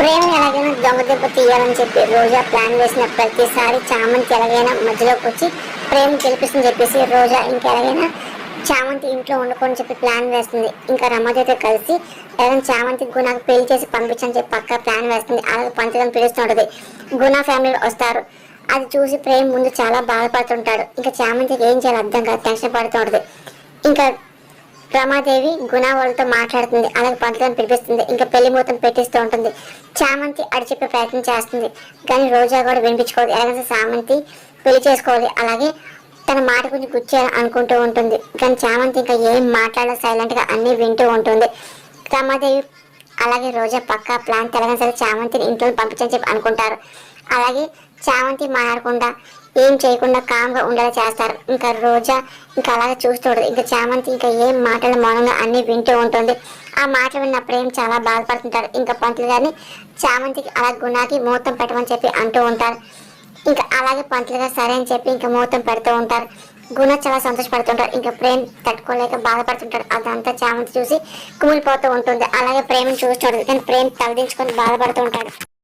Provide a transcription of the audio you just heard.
ప్రేమ ఎలాగైనా దొంగ దెబ్బ తీయాలని చెప్పి రోజా ప్లాన్ వేసిన ప్రతిసారి చామంతి ఎలాగైనా మధ్యలోకి వచ్చి ప్రేమ గెలిపిస్తుందని చెప్పేసి రోజా ఇంకెలాగైనా చామంతి ఇంట్లో ఉండకూడని చెప్పి ప్లాన్ వేస్తుంది. ఇంకా రమాదేవితో కలిసి ఎలాగైనా చామంతి గుణకు పెళ్లి చేసి పంపించని చెప్పి పక్క ప్లాన్ వేస్తుంది. అలాగే పంచదని పిలుస్తుంటది. గుణ ఫ్యామిలీ వస్తారు. అది చూసి ప్రేమ ముందు చాలా బాధపడుతుంటాడు. ఇంకా చామంతికి ఏం చేయాలో అర్థం కాదు, టెన్షన్ పడుతూ ఉంటది. ఇంకా రమాదేవి గుణ వాళ్ళతో మాట్లాడుతుంది. అలాగే పంతులను పిలిపిస్తుంది. ఇంకా పెళ్లి ముహూర్తం పెట్టిస్తూ ఉంటుంది. చామంతి అడి చెప్పే ప్రయత్నం చేస్తుంది. కానీ రోజా కూడా వినిపించుకోదు. ఎలాగైనా చామంతి పెళ్లి చేసుకోవాలి, అలాగే తన మాట గురించి గుచ్చేయాలని అనుకుంటూ ఉంటుంది. కానీ చామంతి ఇంకా ఏం మాట్లాడాలి, సైలెంట్ గా అన్ని వింటూ ఉంటుంది. రమాదేవి అలాగే రోజా పక్కా ప్లాన్ తెలంగాణ సరే చామంతిని ఇంట్లో పంపించని చెప్పి అనుకుంటారు. అలాగే చామంతి మాట్లాడకుండా ఏం చేయకుండా కామ్గా ఉండేలా చేస్తారు. ఇంకా రోజా ఇంకా అలాగే చూస్తూ ఉంటుంది. ఇంకా చామంతి ఇంకా ఏం మాటలు మౌనంగా అన్ని వింటూ ఉంటుంది. ఆ మాటలు విన్నప్పుడు ఏం చాలా బాధపడుతుంటారు. ఇంకా పంతులు గారిని చామంతికి అలా గుణాకి ముహూర్తం పెట్టమని చెప్పి అంటూ ఉంటారు. ఇంకా అలాగే పంతులు గారు సరే అని చెప్పి ఇంకా ముహూర్తం పెడుతూ ఉంటారు. గుణ చాలా సంతోషపడుతుంటారు. ఇంకా ప్రేమ్ తట్టుకోలేక బాధపడుతుంటాడు. అదంతా చామంతి చూసి కుమిలిపోతూ ఉంటుంది. అలాగే ప్రేమను చూస్తుంటుంది. కానీ ప్రేమ్ తలదించుకొని బాధపడుతూ ఉంటాడు.